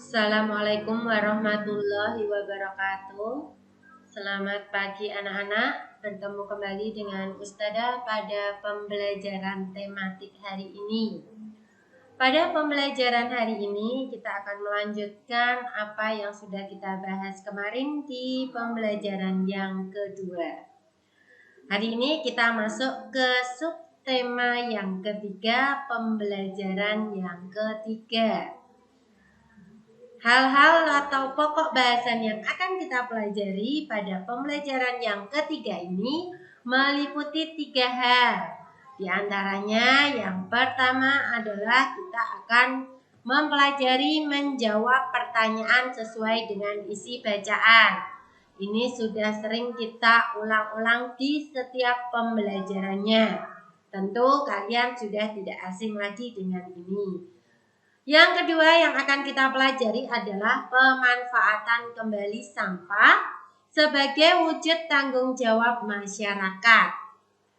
Assalamualaikum warahmatullahi wabarakatuh. Selamat pagi anak-anak. Bertemu kembali dengan Ustadzah pada pembelajaran tematik hari ini. Pada pembelajaran hari ini kita akan melanjutkan apa yang sudah kita bahas kemarin di pembelajaran yang kedua. Hari ini kita masuk ke subtema yang ketiga, pembelajaran yang ketiga. Hal-hal atau pokok bahasan yang akan kita pelajari pada pembelajaran yang ketiga ini meliputi 3 hal. Di antaranya yang pertama adalah kita akan mempelajari menjawab pertanyaan sesuai dengan isi bacaan. Ini sudah sering kita ulang-ulang di setiap pembelajarannya. Tentu kalian sudah tidak asing lagi dengan ini. Yang kedua yang akan kita pelajari adalah pemanfaatan kembali sampah sebagai wujud tanggung jawab masyarakat.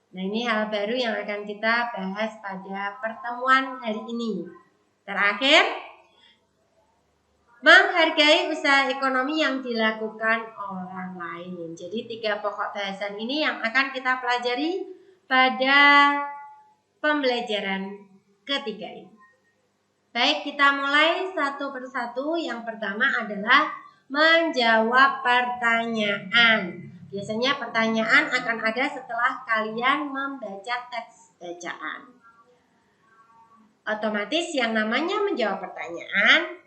Nah, ini hal baru yang akan kita bahas pada pertemuan hari ini. Terakhir, menghargai usaha ekonomi yang dilakukan orang lain. Jadi 3 pokok bahasan ini yang akan kita pelajari pada pembelajaran ketiga ini. Baik, kita mulai satu persatu. Yang pertama adalah menjawab pertanyaan. Biasanya pertanyaan akan ada setelah kalian membaca teks bacaan. Otomatis yang namanya menjawab pertanyaan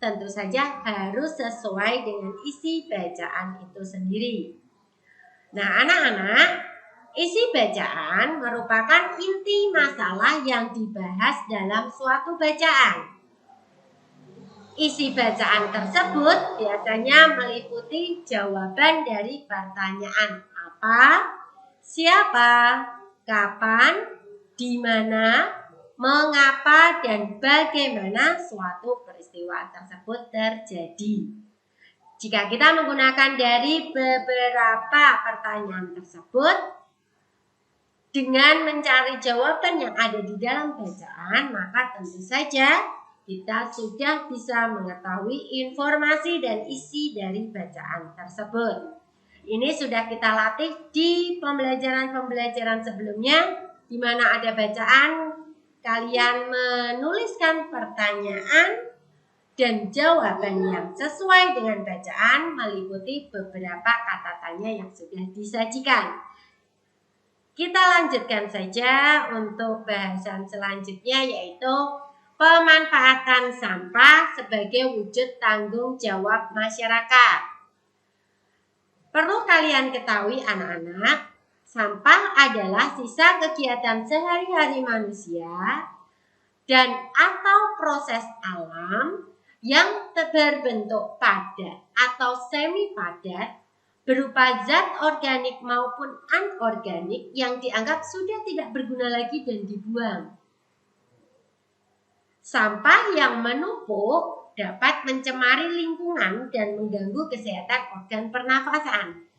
tentu saja harus sesuai dengan isi bacaan itu sendiri. Nah, anak-anak, isi bacaan merupakan inti masalah yang dibahas dalam suatu bacaan. Isi bacaan tersebut biasanya meliputi jawaban dari pertanyaan apa, siapa, kapan, di mana, mengapa, dan bagaimana suatu peristiwa tersebut terjadi. Jika kita menggunakan dari beberapa pertanyaan tersebut, dengan mencari jawaban yang ada di dalam bacaan, maka tentu saja kita sudah bisa mengetahui informasi dan isi dari bacaan tersebut. Ini sudah kita latih di pembelajaran-pembelajaran sebelumnya, di mana ada bacaan, kalian menuliskan pertanyaan dan jawaban yang sesuai dengan bacaan meliputi beberapa kata tanya yang sudah disajikan. Kita lanjutkan saja untuk bahasan selanjutnya, yaitu pemanfaatan sampah sebagai wujud tanggung jawab masyarakat. Perlu kalian ketahui anak-anak, sampah adalah sisa kegiatan sehari-hari manusia dan atau proses alam yang berbentuk padat atau semi padat berupa zat organik maupun anorganik yang dianggap sudah tidak berguna lagi dan dibuang. Sampah yang menumpuk dapat mencemari lingkungan dan mengganggu kesehatan organ pernafasan.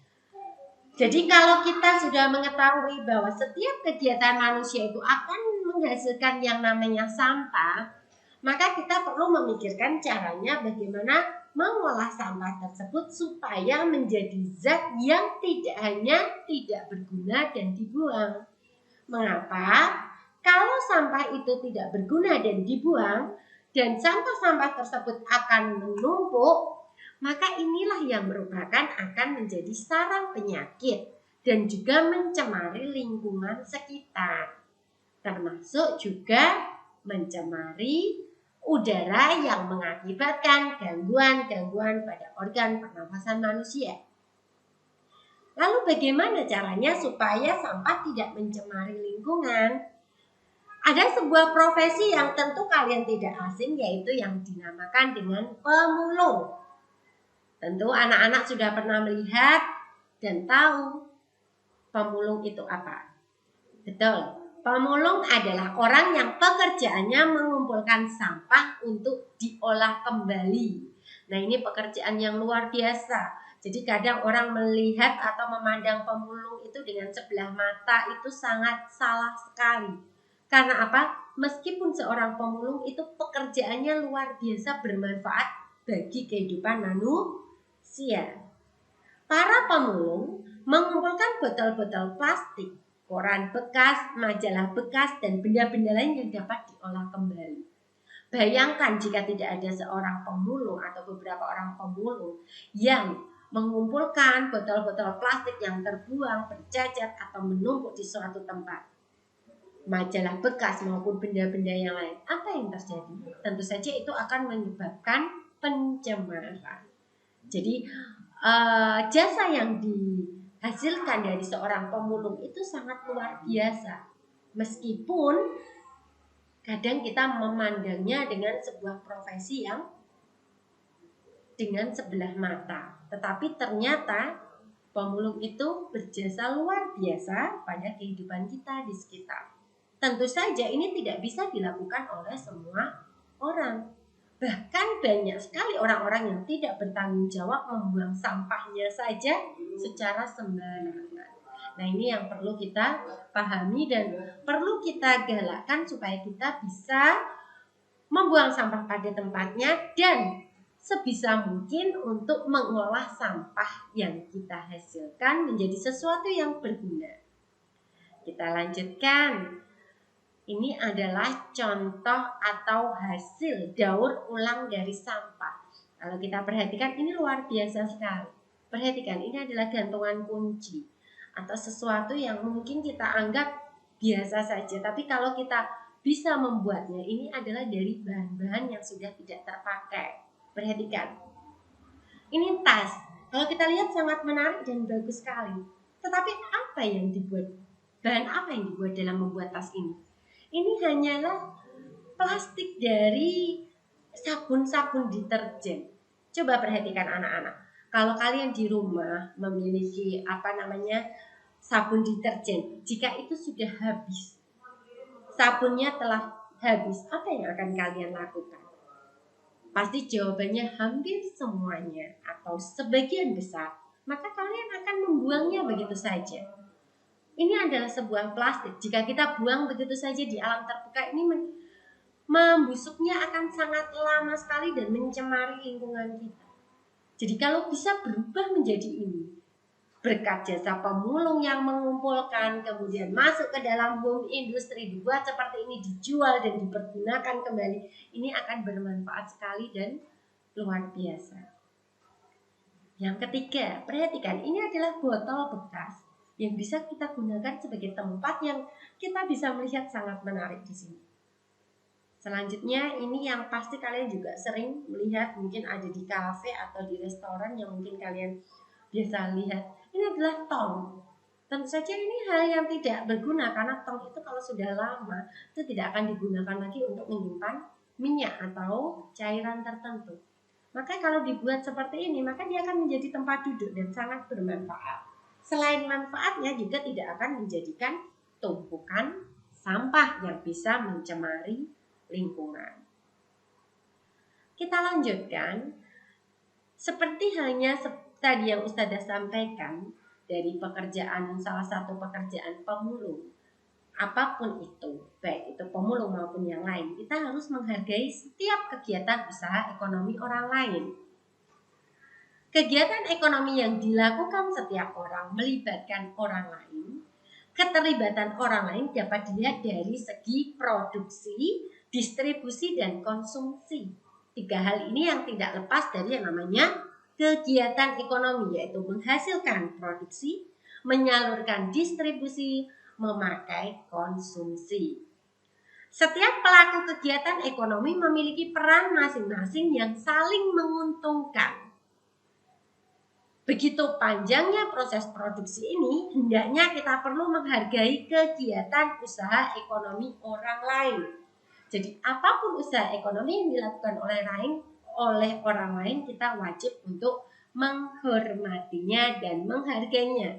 Jadi kalau kita sudah mengetahui bahwa setiap kegiatan manusia itu akan menghasilkan yang namanya sampah, maka kita perlu memikirkan caranya bagaimana mengolah sampah tersebut supaya menjadi zat yang tidak hanya tidak berguna dan dibuang. Mengapa? Kalau sampah itu tidak berguna dan dibuang, dan sampah-sampah tersebut akan menumpuk, maka inilah yang merupakan akan menjadi sarang penyakit dan juga mencemari lingkungan sekitar, termasuk juga mencemari udara yang mengakibatkan gangguan-gangguan pada organ pernafasan manusia. Lalu bagaimana caranya supaya sampah tidak mencemari lingkungan? Ada sebuah profesi yang tentu kalian tidak asing, yaitu yang dinamakan dengan pemulung. Tentu anak-anak sudah pernah melihat dan tahu pemulung itu apa. Betul. Pemulung adalah orang yang pekerjaannya mengumpulkan sampah untuk diolah kembali. Nah, ini pekerjaan yang luar biasa. Jadi kadang orang melihat atau memandang pemulung itu dengan sebelah mata itu sangat salah sekali. Karena apa? Meskipun seorang pemulung itu pekerjaannya luar biasa bermanfaat bagi kehidupan manusia. Para pemulung mengumpulkan botol-botol plastik, koran bekas, majalah bekas, dan benda-benda lain yang dapat diolah kembali. Bayangkan jika tidak ada seorang pemulung atau beberapa orang pemulung yang mengumpulkan botol-botol plastik yang terbuang, bercacat, atau menumpuk di suatu tempat. Majalah bekas maupun benda-benda yang lain. Apa yang terjadi? Tentu saja itu akan menyebabkan pencemaran. Jadi jasa yang dihasilkan dari seorang pemulung itu sangat luar biasa. Meskipun kadang kita memandangnya dengan sebuah profesi yang dengan sebelah mata, tetapi ternyata pemulung itu berjasa luar biasa pada kehidupan kita di sekitar. Tentu saja ini tidak bisa dilakukan oleh semua orang. Bahkan banyak sekali orang-orang yang tidak bertanggung jawab membuang sampahnya saja secara sembarangan. Nah, ini yang perlu kita pahami dan perlu kita galakkan supaya kita bisa membuang sampah pada tempatnya dan sebisa mungkin untuk mengolah sampah yang kita hasilkan menjadi sesuatu yang berguna. Kita lanjutkan. Ini adalah contoh atau hasil daur ulang dari sampah. Kalau kita perhatikan ini luar biasa sekali. Perhatikan, ini adalah gantungan kunci atau sesuatu yang mungkin kita anggap biasa saja, tapi kalau kita bisa membuatnya, ini adalah dari bahan-bahan yang sudah tidak terpakai. Perhatikan, ini tas. Kalau kita lihat sangat menarik dan bagus sekali. Tetapi apa yang dibuat? Bahan apa yang dibuat dalam membuat tas ini? Ini hanyalah plastik dari sabun-sabun deterjen. Coba perhatikan anak-anak. Kalau kalian di rumah memiliki sabun deterjen, jika itu sudah habis, sabunnya telah habis, apa yang akan kalian lakukan? Pasti jawabannya hampir semuanya atau sebagian besar, maka kalian akan membuangnya begitu saja. Ini adalah sebuah plastik. Jika kita buang begitu saja di alam terbuka, ini membusuknya akan sangat lama sekali dan mencemari lingkungan kita. Jadi kalau bisa berubah menjadi ini, berkat jasa pemulung yang mengumpulkan, kemudian masuk ke dalam bumi industri, dibuat seperti ini, dijual dan dipergunakan kembali, ini akan bermanfaat sekali dan luar biasa. Yang ketiga, perhatikan, ini adalah botol bekas yang bisa kita gunakan sebagai tempat yang kita bisa melihat sangat menarik di sini. Selanjutnya, ini yang pasti kalian juga sering melihat, mungkin ada di kafe atau di restoran yang mungkin kalian biasa lihat. Ini adalah tong. Tentu saja ini hal yang tidak berguna karena tong itu kalau sudah lama itu tidak akan digunakan lagi untuk menyimpan minyak atau cairan tertentu. Maka kalau dibuat seperti ini, maka dia akan menjadi tempat duduk dan sangat bermanfaat. Selain manfaatnya juga tidak akan menjadikan tumpukan sampah yang bisa mencemari lingkungan. Kita lanjutkan. Seperti halnya tadi yang Ustazah sampaikan dari salah satu pekerjaan pemulung, apapun itu, baik itu pemulung maupun yang lain, kita harus menghargai setiap kegiatan usaha ekonomi orang lain. Kegiatan ekonomi yang dilakukan setiap orang melibatkan orang lain. Keterlibatan orang lain dapat dilihat dari segi produksi, distribusi, dan konsumsi. 3 hal ini yang tidak lepas dari yang namanya kegiatan ekonomi, yaitu menghasilkan produksi, menyalurkan distribusi, memakai konsumsi. Setiap pelaku kegiatan ekonomi memiliki peran masing-masing yang saling menguntungkan. Begitu panjangnya proses produksi ini, hendaknya kita perlu menghargai kegiatan usaha ekonomi orang lain. Jadi apapun usaha ekonomi yang dilakukan oleh orang lain, kita wajib untuk menghormatinya dan menghargainya.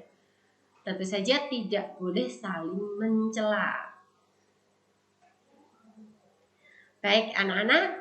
Tentu saja tidak boleh saling mencela. Baik anak-anak,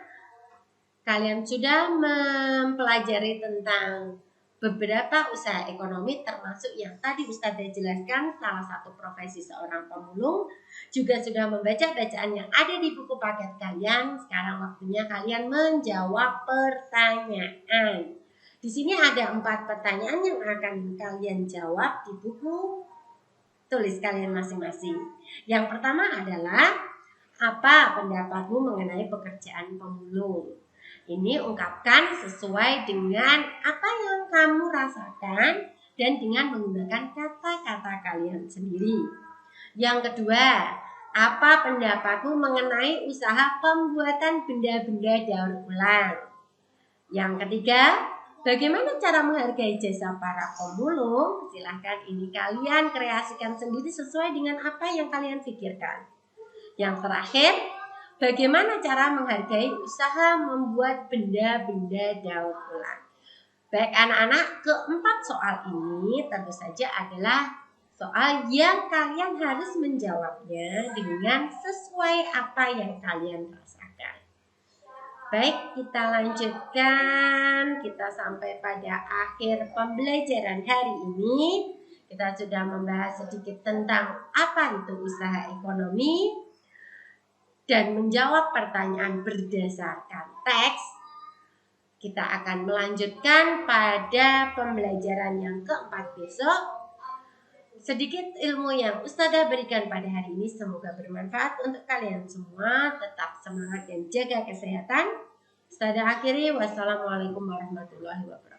kalian sudah mempelajari tentang beberapa usaha ekonomi termasuk yang tadi Ustazah jelaskan, salah satu profesi seorang pemulung, juga sudah membaca bacaan yang ada di buku paket kalian. Sekarang waktunya kalian menjawab pertanyaan. Di sini ada 4 pertanyaan yang akan kalian jawab di buku tulis kalian masing-masing. Yang pertama adalah, apa pendapatmu mengenai pekerjaan pemulung? Ini ungkapkan sesuai dengan apa yang kamu rasakan dan dengan menggunakan kata-kata kalian sendiri. Yang kedua, apa pendapatmu mengenai usaha pembuatan benda-benda daur ulang? Yang ketiga, bagaimana cara menghargai jasa para pemulung? Silahkan ini kalian kreasikan sendiri sesuai dengan apa yang kalian pikirkan. Yang terakhir, bagaimana cara menghargai usaha membuat benda-benda daur ulang? Baik anak-anak, keempat soal ini tentu saja adalah soal yang kalian harus menjawabnya dengan sesuai apa yang kalian rasakan. Baik, kita lanjutkan. Kita sampai pada akhir pembelajaran hari ini. Kita sudah membahas sedikit tentang apa itu usaha ekonomi dan menjawab pertanyaan berdasarkan teks. Kita akan melanjutkan pada pembelajaran yang keempat besok. Sedikit ilmu yang Ustazah berikan pada hari ini semoga bermanfaat untuk kalian semua. Tetap semangat dan jaga kesehatan. Ustazah akhiri, wassalamualaikum warahmatullahi wabarakatuh.